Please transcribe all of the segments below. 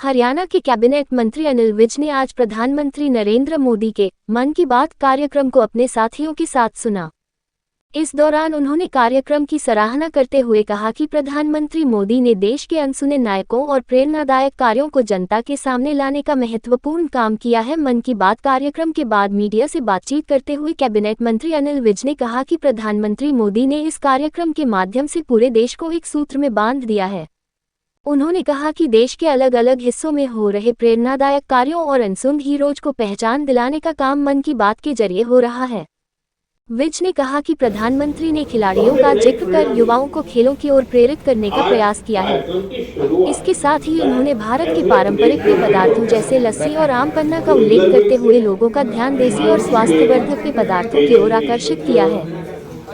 हरियाणा के कैबिनेट मंत्री अनिल विज ने आज प्रधानमंत्री नरेंद्र मोदी के मन की बात कार्यक्रम को अपने साथियों के साथ सुना। इस दौरान उन्होंने कार्यक्रम की सराहना करते हुए कहा कि प्रधानमंत्री मोदी ने देश के अनसुने नायकों और प्रेरणादायक कार्यों को जनता के सामने लाने का महत्वपूर्ण काम किया है। मन की बात कार्यक्रम के बाद मीडिया से बातचीत करते हुए कैबिनेट मंत्री अनिल विज ने कहा कि प्रधानमंत्री मोदी ने इस कार्यक्रम के माध्यम से पूरे देश को एक सूत्र में बांध दिया है। उन्होंने कहा कि देश के अलग अलग हिस्सों में हो रहे प्रेरणादायक कार्यों और अनसुन हीरोज को पहचान दिलाने का काम मन की बात के जरिए हो रहा है। विज ने कहा कि प्रधानमंत्री ने खिलाड़ियों का जिक्र कर युवाओं को खेलों की ओर प्रेरित करने का प्रयास किया है। इसके साथ ही उन्होंने भारत के पारंपरिक पेय पदार्थों जैसे लस्सी और आम पन्ना का उल्लेख करते हुए लोगों का ध्यान देसी और स्वास्थ्यवर्धक पेय पदार्थों की ओर आकर्षित किया है।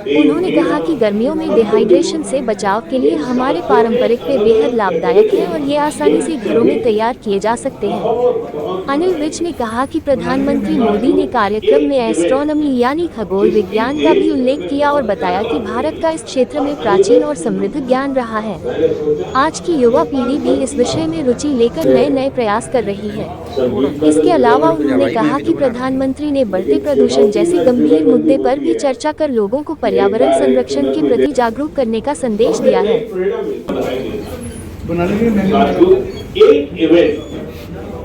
उन्होंने कहा कि गर्मियों में डिहाइड्रेशन से बचाव के लिए हमारे पारंपरिक पेय बेहद लाभदायक हैं और ये आसानी से घरों में तैयार किए जा सकते हैं। अनिल विज ने कहा कि प्रधानमंत्री मोदी ने कार्यक्रम में एस्ट्रोनॉमी यानी खगोल विज्ञान का भी उल्लेख किया और बताया कि भारत का इस क्षेत्र में प्राचीन और समृद्ध ज्ञान रहा है। आज की युवा पीढ़ी भी इस विषय में रुचि लेकर नए नए प्रयास कर रही है। इसके अलावा उन्होंने कहा कि प्रधानमंत्री ने बढ़ते प्रदूषण जैसे गंभीर मुद्दे पर भी चर्चा कर लोगों को पर्यावरण संरक्षण के प्रति जागरूक करने का संदेश दिया है। एक इवेंट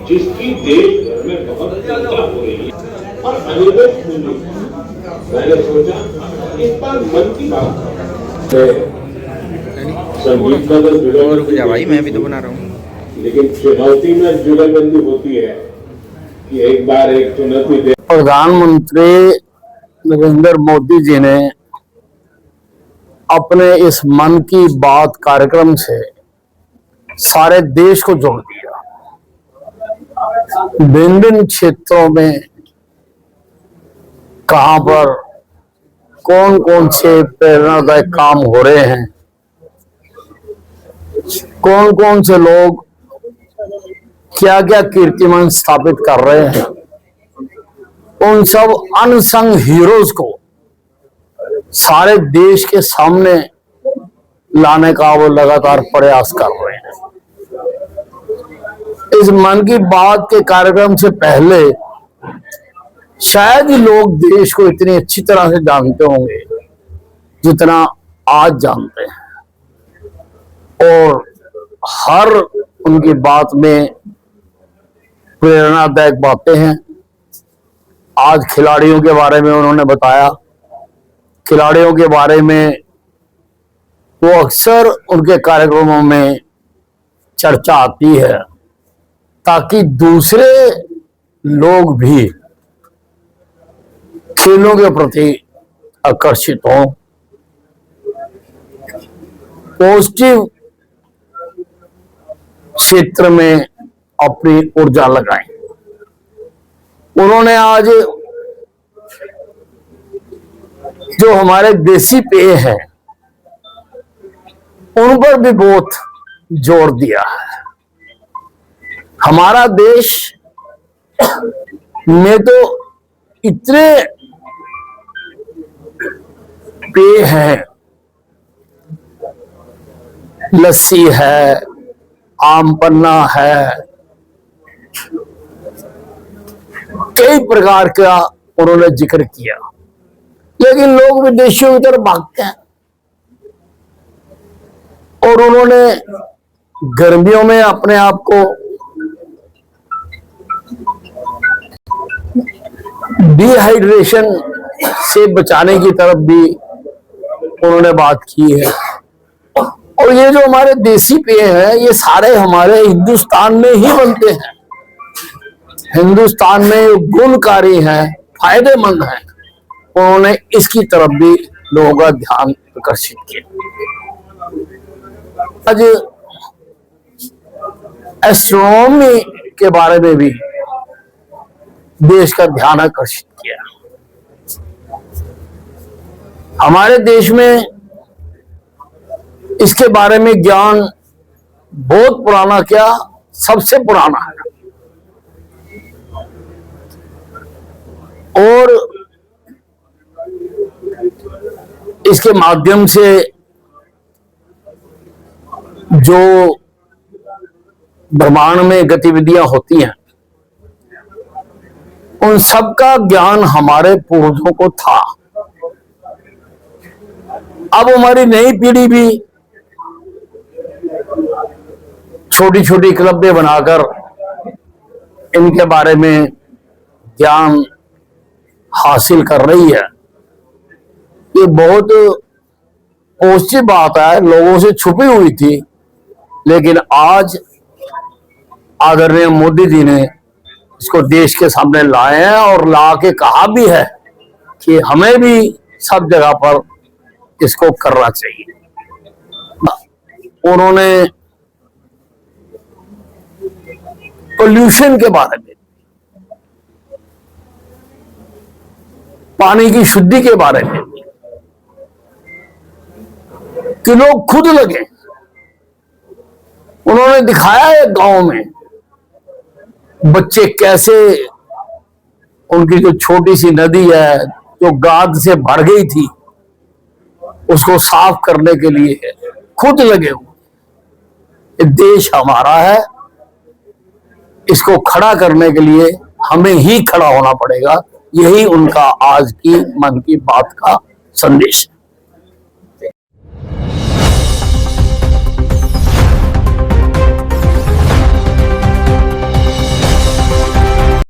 जिसकी देश भर में बहुत चर्चा हो रही है और मैंने सोचा इस बार मन की बात संगीत का तो भाई मैं भी तो बना रहा हूँ, लेकिन चुनौती में जुगलबंदी होती है कि एक बार एक चुनौती दे। प्रधानमंत्री नरेंद्र मोदी जी ने अपने इस मन की बात कार्यक्रम से सारे देश को जोड़ दिया। भिन्न भिन्न क्षेत्रों में कहां पर कौन कौन से प्रेरणादायक काम हो रहे हैं, कौन कौन से लोग क्या क्या कीर्तिमान स्थापित कर रहे हैं, उन सब अनसंग हीरोज को सारे देश के सामने लाने का वो लगातार प्रयास कर रहे हैं। इस मन की बात के कार्यक्रम से पहले शायद ही लोग देश को इतनी अच्छी तरह से जानते होंगे जितना आज जानते हैं, और हर उनकी बात में प्रेरणादायक बातें हैं। आज खिलाड़ियों के बारे में उन्होंने बताया। खिलाड़ियों के बारे में वो अक्सर उनके कार्यक्रमों में चर्चा आती है ताकि दूसरे लोग भी खेलों के प्रति आकर्षित हों, पॉजिटिव क्षेत्र में अपनी ऊर्जा लगाएं। उन्होंने आज जो हमारे देसी पेय हैं उन पर भी बहुत जोर दिया है। हमारा देश में तो इतने पेय हैं, लस्सी है, आम पन्ना है, कई प्रकार का उन्होंने जिक्र किया, लेकिन लोग विदेशियों की तरफ भागते हैं। और उन्होंने गर्मियों में अपने आप को डिहाइड्रेशन से बचाने की तरफ भी उन्होंने बात की है। और ये जो हमारे देसी पेय हैं ये सारे हमारे हिंदुस्तान में ही बनते हैं, हिंदुस्तान में गुणकारी हैं, फायदेमंद हैं। उन्होंने इसकी तरफ भी लोगों का ध्यान आकर्षित किया। आज एस्ट्रोनॉमी के बारे में भी देश का ध्यान आकर्षित किया। हमारे देश में इसके बारे में ज्ञान बहुत पुराना, क्या सबसे पुराना है। और इसके माध्यम से जो ब्रह्मांड में गतिविधियां होती हैं, उन सब का ज्ञान हमारे पूर्वजों को था। अब हमारी नई पीढ़ी भी छोटी छोटी क्लबें बनाकर इनके बारे में ज्ञान हासिल कर रही है। ये बहुत पॉजिटिव बात है, लोगों से छुपी हुई थी, लेकिन आज आदरणीय मोदी जी ने इसको देश के सामने लाए हैं और ला के कहा भी है कि हमें भी सब जगह पर इसको करना चाहिए। उन्होंने पोल्यूशन के बारे में, पानी की शुद्धि के बारे में कि लोग खुद लगे। उन्होंने दिखाया है गांव में बच्चे कैसे उनकी जो छोटी सी नदी है जो गाद से भर गई थी उसको साफ करने के लिए खुद लगे हुए। देश हमारा है, इसको खड़ा करने के लिए हमें ही खड़ा होना पड़ेगा। यही उनका आज की मन की बात का संदेश।